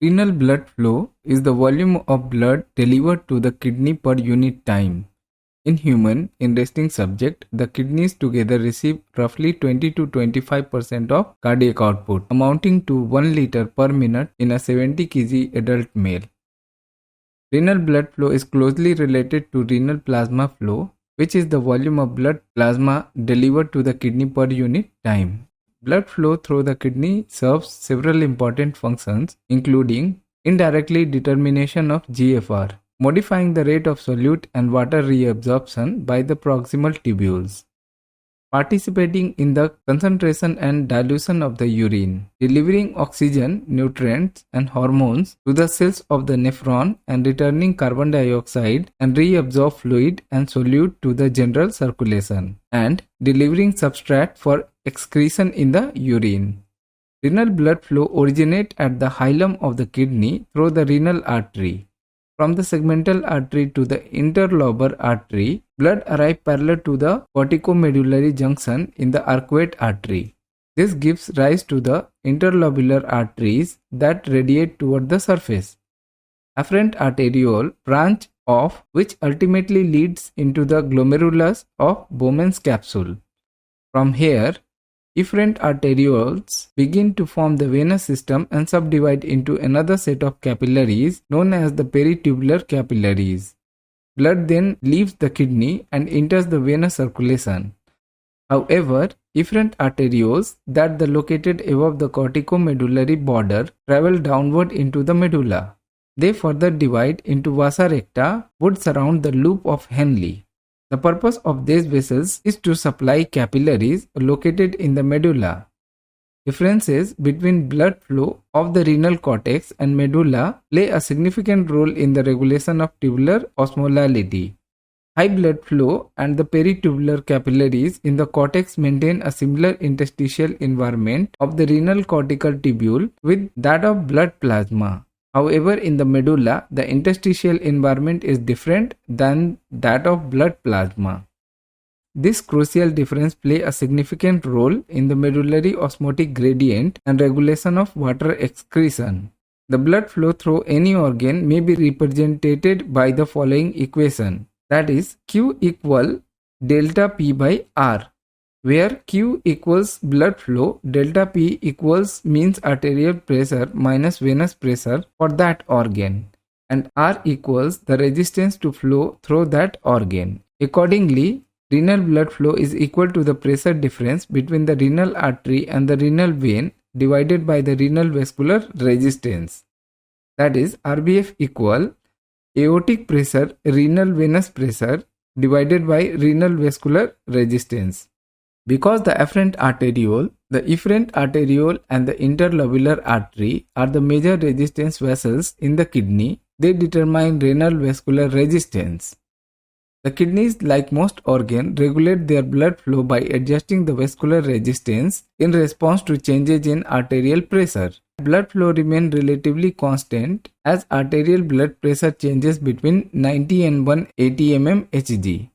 Renal blood flow is the volume of blood delivered to the kidney per unit time. In human, in resting subject, the kidneys together receive roughly 20 to 25% of cardiac output, amounting to 1 liter per minute in a 70 kg adult male. Renal blood flow is closely related to renal plasma flow, which is the volume of blood plasma delivered to the kidney per unit time. Blood flow through the kidney serves several important functions, including indirectly determination of GFR, modifying the rate of solute and water reabsorption by the proximal tubules, participating in the concentration and dilution of the urine, delivering oxygen, nutrients, and hormones to the cells of the nephron, and returning carbon dioxide and reabsorbed fluid and solute to the general circulation, and delivering substrate for excretion in the urine. Renal blood flow originates at the hilum of the kidney through the renal artery. From the segmental artery to the interlobar artery, blood arrives parallel to the corticomedullary junction in the arcuate artery. This gives rise to the interlobular arteries that radiate toward the surface. Afferent arteriole branch off, which ultimately leads into the glomerulus of Bowman's capsule. From here, efferent arterioles begin to form the venous system and subdivide into another set of capillaries known as the peritubular capillaries. Blood then leaves the kidney and enters the venous circulation. However, efferent arterioles that are located above the corticomedullary border travel downward into the medulla. They further divide into vasa recta, would surround the loop of Henle. The purpose of these vessels is to supply capillaries located in the medulla. Differences between blood flow of the renal cortex and medulla play a significant role in the regulation of tubular osmolality. High blood flow and the peritubular capillaries in the cortex maintain a similar interstitial environment of the renal cortical tubule with that of blood plasma. However, in the medulla, the interstitial environment is different than that of blood plasma. This crucial difference plays a significant role in the medullary osmotic gradient and regulation of water excretion. The blood flow through any organ may be represented by the following equation, that is Q equal delta P by R, where Q equals blood flow, delta P equals means arterial pressure minus venous pressure for that organ, and R equals the resistance to flow through that organ. Accordingly, renal blood flow is equal to the pressure difference between the renal artery and the renal vein divided by the renal vascular resistance. That is RBF equal aortic pressure renal venous pressure divided by renal vascular resistance. Because the afferent arteriole, the efferent arteriole and the interlobular artery are the major resistance vessels in the kidney, they determine renal vascular resistance. The kidneys, like most organs, regulate their blood flow by adjusting the vascular resistance in response to changes in arterial pressure. Blood flow remains relatively constant as arterial blood pressure changes between 90 and 180 mmHg.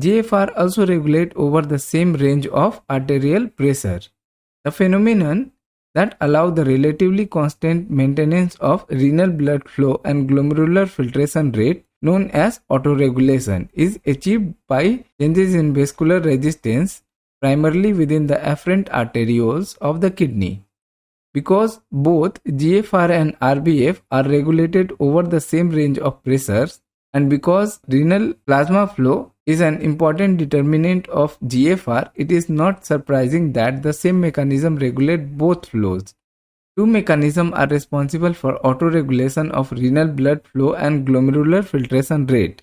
GFR also regulates over the same range of arterial pressure. The phenomenon that allows the relatively constant maintenance of renal blood flow and glomerular filtration rate, known as autoregulation, is achieved by changes in vascular resistance primarily within the afferent arterioles of the kidney. Because both GFR and RBF are regulated over the same range of pressures, and because renal plasma flow is an important determinant of GFR, it is not surprising that the same mechanism regulates both flows. Two mechanisms are responsible for autoregulation of renal blood flow and glomerular filtration rate.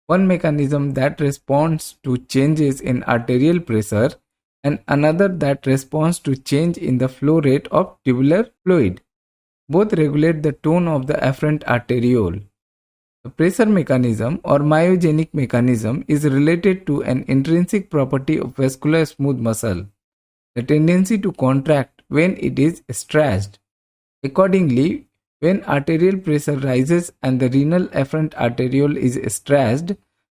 One mechanism that responds to changes in arterial pressure and another that responds to change in the flow rate of tubular fluid. Both regulate the tone of the afferent arteriole. The pressure mechanism or myogenic mechanism is related to an intrinsic property of vascular smooth muscle, the tendency to contract when it is stretched. Accordingly, when arterial pressure rises and the renal afferent arteriole is stretched,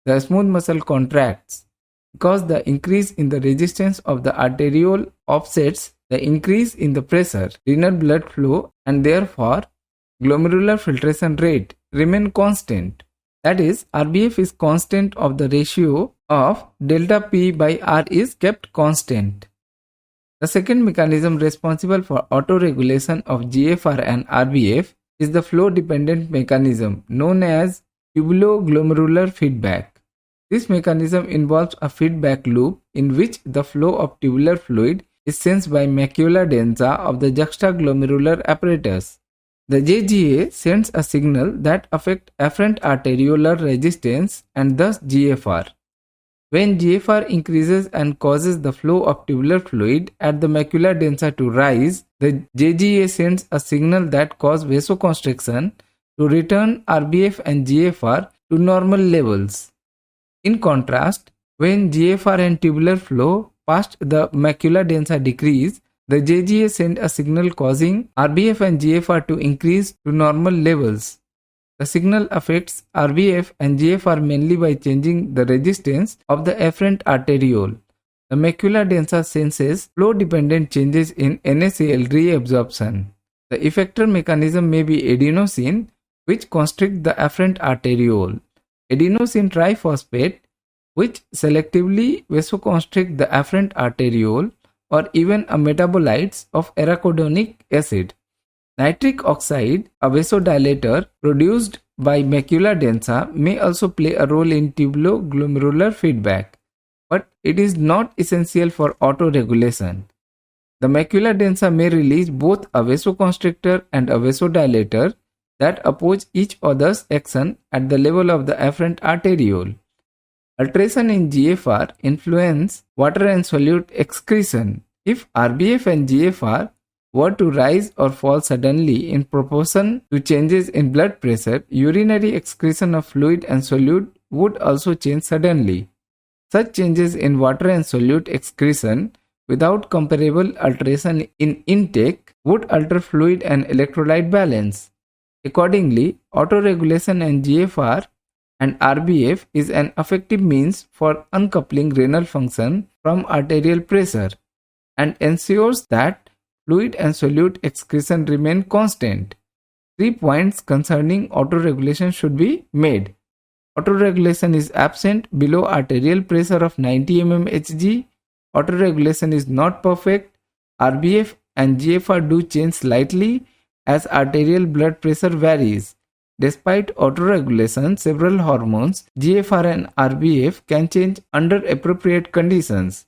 the smooth muscle contracts. Because the increase in the resistance of the arteriole offsets the increase in the pressure, renal blood flow, and therefore glomerular filtration rate remain constant. That is, RBF is constant of the ratio of delta P by R is kept constant. The second mechanism responsible for autoregulation of GFR and RBF is the flow-dependent mechanism known as tubuloglomerular feedback. This mechanism involves a feedback loop in which the flow of tubular fluid is sensed by macula densa of the juxtaglomerular apparatus. The JGA sends a signal that affects afferent arteriolar resistance and thus GFR. When GFR increases and causes the flow of tubular fluid at the macula densa to rise, the JGA sends a signal that causes vasoconstriction to return RBF and GFR to normal levels. In contrast, when GFR and tubular flow past the macula densa decrease, the JGA sends a signal causing RBF and GFR to increase to normal levels. The signal affects RBF and GFR mainly by changing the resistance of the afferent arteriole. The macula densa senses flow-dependent changes in NaCl reabsorption. The effector mechanism may be adenosine, which constricts the afferent arteriole, adenosine triphosphate, which selectively vasoconstricts the afferent arteriole, or even a metabolites of arachidonic acid. Nitric oxide, a vasodilator produced by macula densa, may also play a role in tubuloglomerular feedback, but it is not essential for autoregulation. The macula densa may release both a vasoconstrictor and a vasodilator that oppose each other's action at the level of the afferent arteriole. Alteration in GFR influence water and solute excretion. If RBF and GFR were to rise or fall suddenly in proportion to changes in blood pressure, urinary excretion of fluid and solute would also change suddenly. Such changes in water and solute excretion without comparable alteration in intake would alter fluid and electrolyte balance. Accordingly, autoregulation and GFR and RBF is an effective means for uncoupling renal function from arterial pressure and ensures that fluid and solute excretion remain constant. 3 points concerning autoregulation should be made. Autoregulation is absent below arterial pressure of 90 mmHg. Autoregulation is not perfect. RBF and GFR do change slightly as arterial blood pressure varies. Despite autoregulation, several hormones, GFR and RBF, can change under appropriate conditions.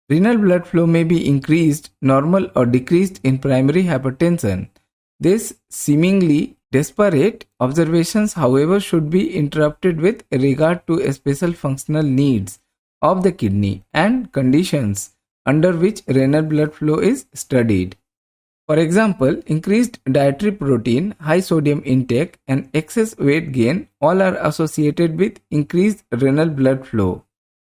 Renal blood flow may be increased, normal, or decreased in primary hypertension. These seemingly disparate observations, however, should be interpreted with regard to special functional needs of the kidney and conditions under which renal blood flow is studied. For example, increased dietary protein, high sodium intake, and excess weight gain all are associated with increased renal blood flow.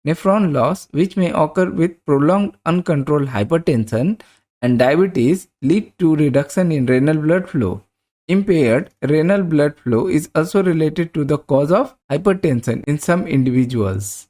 Nephron loss, which may occur with prolonged uncontrolled hypertension and diabetes, lead to reduction in renal blood flow. Impaired renal blood flow is also related to the cause of hypertension in some individuals.